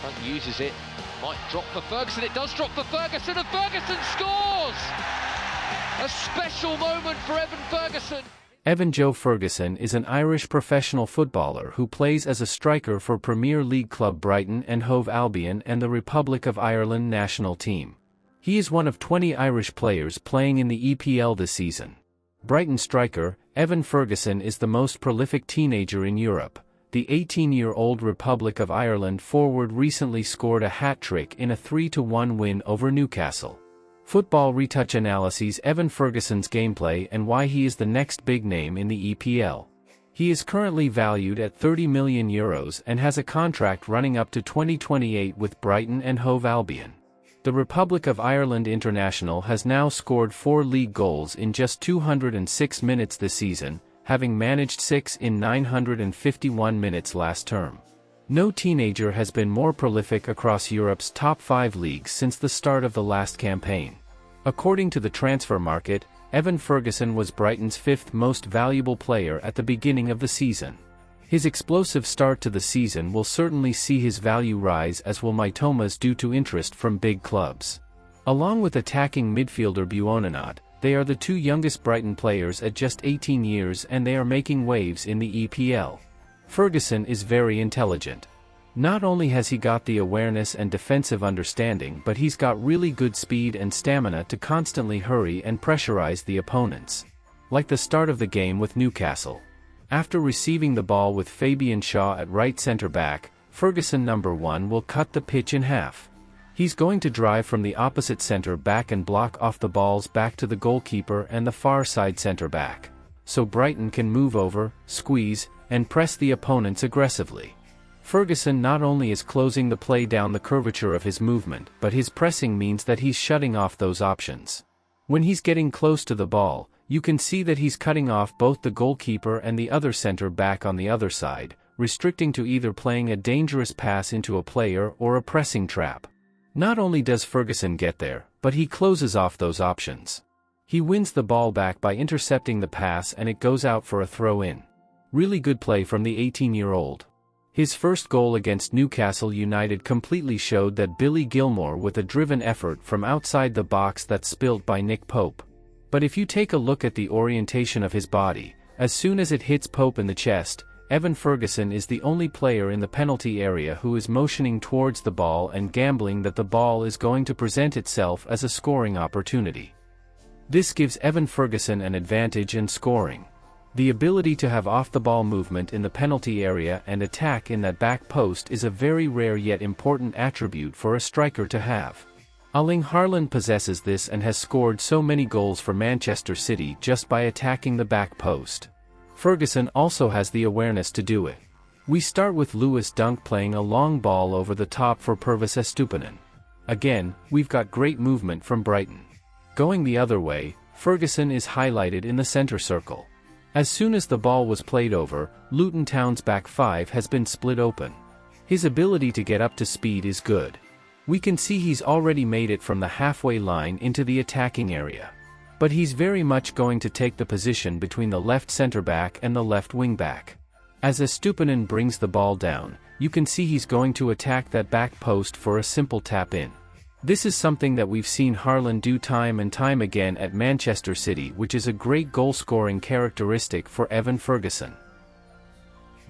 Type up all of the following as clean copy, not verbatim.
Front uses it, might drop for Ferguson, it does drop for Ferguson, and Ferguson scores! A special moment for Evan Ferguson. Joe Ferguson is an Irish professional footballer who plays as a striker for Premier League club Brighton and Hove Albion and the Republic of Ireland national team. He is one of 20 Irish players playing in the EPL this season. Brighton striker, Evan Ferguson is the most prolific teenager in Europe. The 18-year-old Republic of Ireland forward recently scored a hat-trick in a 3-1 win over Newcastle. Football Retouch analyses Evan Ferguson's gameplay and why he is the next big name in the EPL. He is currently valued at €30 million and has a contract running up to 2028 with Brighton and Hove Albion. The Republic of Ireland international has now scored 4 league goals in just 206 minutes this season, having managed 6 in 951 minutes last term. No teenager has been more prolific across Europe's top 5 leagues since the start of the last campaign. According to the transfer market, Evan Ferguson was Brighton's 5th most valuable player at the beginning of the season. His explosive start to the season will certainly see his value rise, as will Mitoma's, due to interest from big clubs. Along with attacking midfielder Buonanot, they are the 2 youngest Brighton players at just 18 years, and they are making waves in the EPL. Ferguson is very intelligent. Not only has he got the awareness and defensive understanding, but he's got really good speed and stamina to constantly hurry and pressurize the opponents. Like the start of the game with Newcastle. After receiving the ball with Fabian Shaw at right centre-back, Ferguson #1 will cut the pitch in half. He's going to drive from the opposite centre-back and block off the balls back to the goalkeeper and the far side centre-back, so Brighton can move over, squeeze, and press the opponents aggressively. Ferguson not only is closing the play down the curvature of his movement, but his pressing means that he's shutting off those options. When he's getting close to the ball, you can see that he's cutting off both the goalkeeper and the other centre-back on the other side, restricting to either playing a dangerous pass into a player or a pressing trap. Not only does Ferguson get there, but he closes off those options. He wins the ball back by intercepting the pass and it goes out for a throw-in. Really good play from the 18-year-old. His first goal against Newcastle United completely showed that Billy Gilmour with a driven effort from outside the box that's spilt by Nick Pope. But if you take a look at the orientation of his body, as soon as it hits Pope in the chest, Evan Ferguson is the only player in the penalty area who is motioning towards the ball and gambling that the ball is going to present itself as a scoring opportunity. This gives Evan Ferguson an advantage in scoring. The ability to have off-the-ball movement in the penalty area and attack in that back post is a very rare yet important attribute for a striker to have. Erling Haaland possesses this and has scored so many goals for Manchester City just by attacking the back post. Ferguson also has the awareness to do it. We start with Lewis Dunk playing a long ball over the top for Pervis Estupinan. Again, we've got great movement from Brighton. Going the other way, Ferguson is highlighted in the center circle. As soon as the ball was played over, Luton Town's back 5 has been split open. His ability to get up to speed is good. We can see he's already made it from the halfway line into the attacking area. But he's very much going to take the position between the left centre-back and the left wing-back. As Estupinan brings the ball down, you can see he's going to attack that back post for a simple tap-in. This is something that we've seen Haaland do time and time again at Manchester City, which is a great goal-scoring characteristic for Evan Ferguson.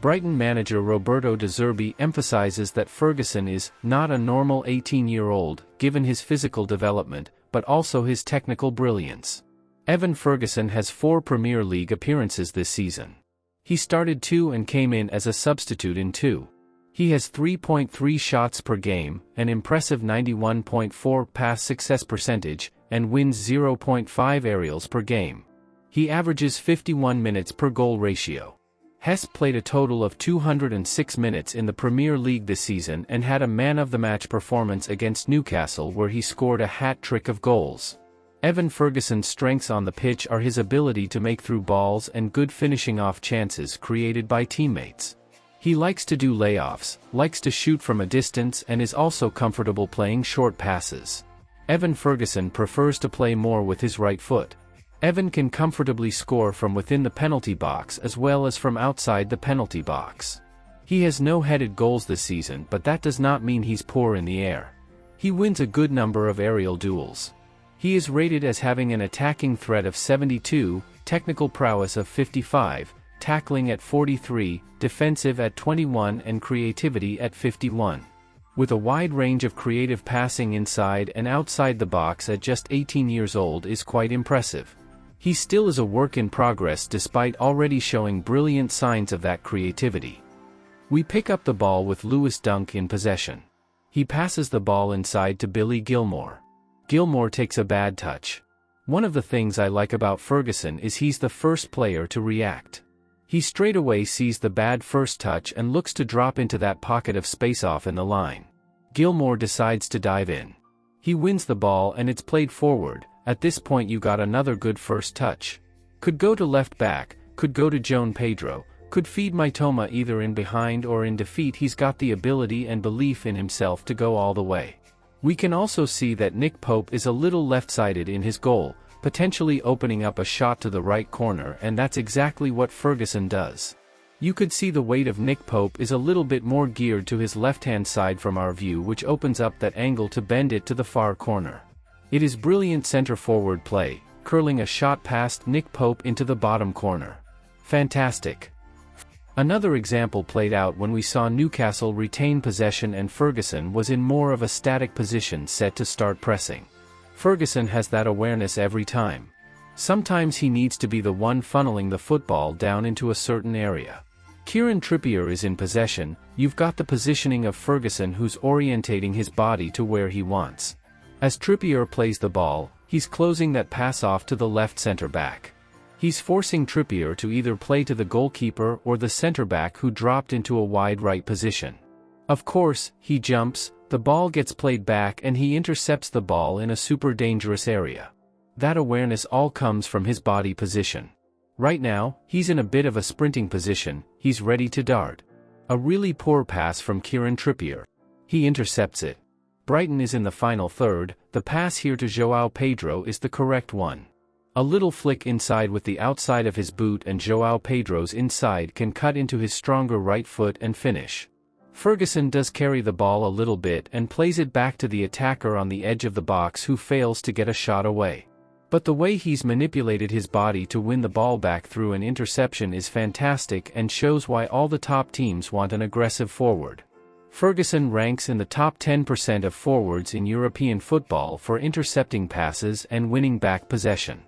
Brighton manager Roberto De Zerbi emphasizes that Ferguson is not a normal 18-year-old, given his physical development, but also his technical brilliance. Evan Ferguson has 4 Premier League appearances this season. He started 2 and came in as a substitute in 2. He has 3.3 shots per game, an impressive 91.4 pass success percentage, and wins 0.5 aerials per game. He averages 51 minutes per goal ratio. Hess played a total of 206 minutes in the Premier League this season and had a man-of-the-match performance against Newcastle where he scored a hat-trick of goals. Evan Ferguson's strengths on the pitch are his ability to make through balls and good finishing off chances created by teammates. He likes to do layoffs, likes to shoot from a distance, and is also comfortable playing short passes. Evan Ferguson prefers to play more with his right foot. Evan can comfortably score from within the penalty box as well as from outside the penalty box. He has no headed goals this season, but that does not mean he's poor in the air. He wins a good number of aerial duels. He is rated as having an attacking threat of 72, technical prowess of 55, tackling at 43, defensive at 21 and creativity at 51. With a wide range of creative passing inside and outside the box at just 18 years old is quite impressive. He still is a work in progress despite already showing brilliant signs of that creativity. We pick up the ball with Lewis Dunk in possession. He passes the ball inside to Billy Gilmour. Gilmour takes a bad touch. One of the things I like about Ferguson is he's the first player to react. He straight away sees the bad first touch and looks to drop into that pocket of space off in the line. Gilmour decides to dive in. He wins the ball and it's played forward. At this point you got another good first touch. Could go to left back, could go to João Pedro, could feed Mitoma either in behind or in defeat. He's got the ability and belief in himself to go all the way. We can also see that Nick Pope is a little left-sided in his goal, potentially opening up a shot to the right corner, and that's exactly what Ferguson does. You could see the weight of Nick Pope is a little bit more geared to his left-hand side from our view, which opens up that angle to bend it to the far corner. It is brilliant center-forward play, curling a shot past Nick Pope into the bottom corner. Fantastic. Another example played out when we saw Newcastle retain possession and Ferguson was in more of a static position set to start pressing. Ferguson has that awareness every time. Sometimes he needs to be the one funneling the football down into a certain area. Kieran Trippier is in possession. You've got the positioning of Ferguson who's orientating his body to where he wants. As Trippier plays the ball, he's closing that pass off to the left centre-back. He's forcing Trippier to either play to the goalkeeper or the centre-back who dropped into a wide right position. Of course, he jumps, the ball gets played back and he intercepts the ball in a super dangerous area. That awareness all comes from his body position. Right now, he's in a bit of a sprinting position, he's ready to dart. A really poor pass from Kieran Trippier. He intercepts it. Brighton is in the final third. The pass here to João Pedro is the correct one. A little flick inside with the outside of his boot and João Pedro's inside can cut into his stronger right foot and finish. Ferguson does carry the ball a little bit and plays it back to the attacker on the edge of the box who fails to get a shot away. But the way he's manipulated his body to win the ball back through an interception is fantastic and shows why all the top teams want an aggressive forward. Ferguson ranks in the top 10% of forwards in European football for intercepting passes and winning back possession.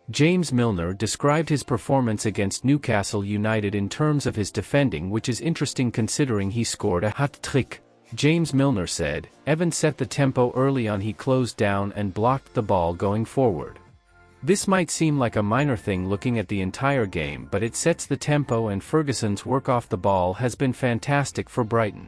James Milner described his performance against Newcastle United in terms of his defending, which is interesting considering he scored a hat-trick. James Milner said, "Evan set the tempo early on, he closed down and blocked the ball going forward." This might seem like a minor thing looking at the entire game, but it sets the tempo and Ferguson's work off the ball has been fantastic for Brighton.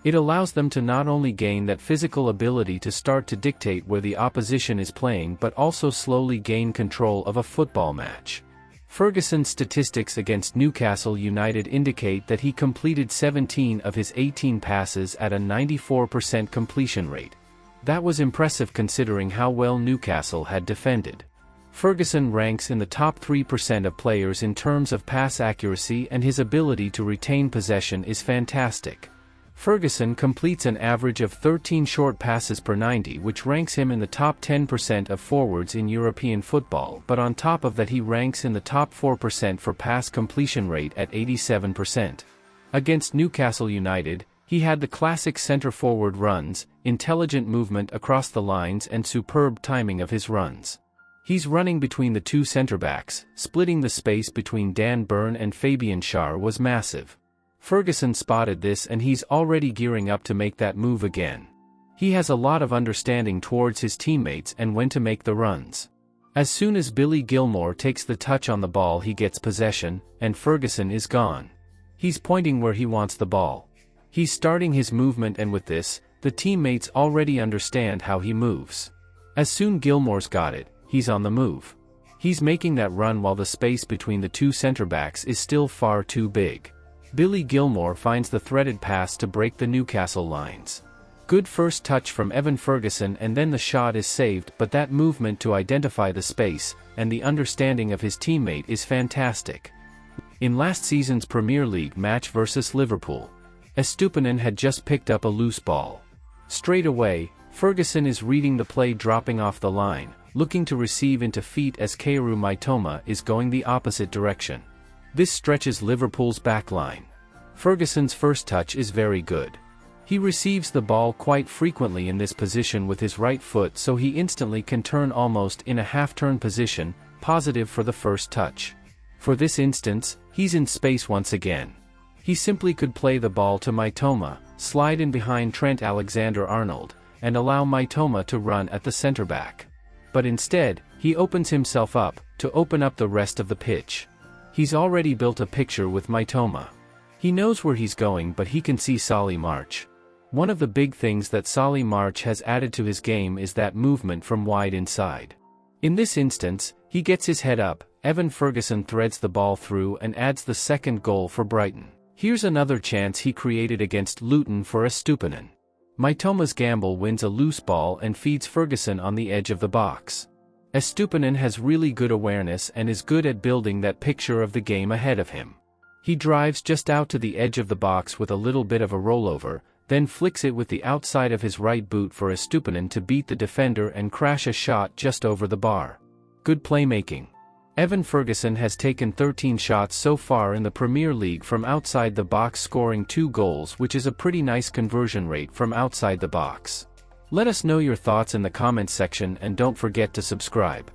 It allows them to not only gain that physical ability to start to dictate where the opposition is playing but also slowly gain control of a football match. Ferguson's statistics against Newcastle United indicate that he completed 17 of his 18 passes at a 94% completion rate. That was impressive considering how well Newcastle had defended. Ferguson ranks in the top 3% of players in terms of pass accuracy, and his ability to retain possession is fantastic. Ferguson completes an average of 13 short passes per 90, which ranks him in the top 10% of forwards in European football, but on top of that he ranks in the top 4% for pass completion rate at 87%. Against Newcastle United, he had the classic centre-forward runs, intelligent movement across the lines and superb timing of his runs. He's running between the two centre-backs, splitting the space between Dan Burn and Fabian Schär was massive. Ferguson spotted this and he's already gearing up to make that move again. He has a lot of understanding towards his teammates and when to make the runs. As soon as Billy Gilmour takes the touch on the ball he gets possession, and Ferguson is gone. He's pointing where he wants the ball. He's starting his movement, and with this, the teammates already understand how he moves. As soon Gilmour's got it, he's on the move. He's making that run while the space between the two centre-backs is still far too big. Billy Gilmour finds the threaded pass to break the Newcastle lines. Good first touch from Evan Ferguson and then the shot is saved, but that movement to identify the space, and the understanding of his teammate is fantastic. In last season's Premier League match versus Liverpool, Estupinan had just picked up a loose ball. Straight away, Ferguson is reading the play, dropping off the line, looking to receive into feet as Kaoru Mitoma is going the opposite direction. This stretches Liverpool's backline. Ferguson's first touch is very good. He receives the ball quite frequently in this position with his right foot, so he instantly can turn almost in a half-turn position, positive for the first touch. For this instance, he's in space once again. He simply could play the ball to Mitoma, slide in behind Trent Alexander-Arnold, and allow Mitoma to run at the centre-back. But instead, he opens himself up, to open up the rest of the pitch. He's already built a picture with Mitoma. He knows where he's going, but he can see Solly March. One of the big things that Solly March has added to his game is that movement from wide inside. In this instance, he gets his head up, Evan Ferguson threads the ball through and adds the second goal for Brighton. Here's another chance he created against Luton for Estupinan. Mitoma's gamble wins a loose ball and feeds Ferguson on the edge of the box. Estupinan has really good awareness and is good at building that picture of the game ahead of him. He drives just out to the edge of the box with a little bit of a rollover, then flicks it with the outside of his right boot for Estupinan to beat the defender and crash a shot just over the bar. Good playmaking. Evan Ferguson has taken 13 shots so far in the Premier League from outside the box, scoring 2 goals, which is a pretty nice conversion rate from outside the box. Let us know your thoughts in the comments section and don't forget to subscribe.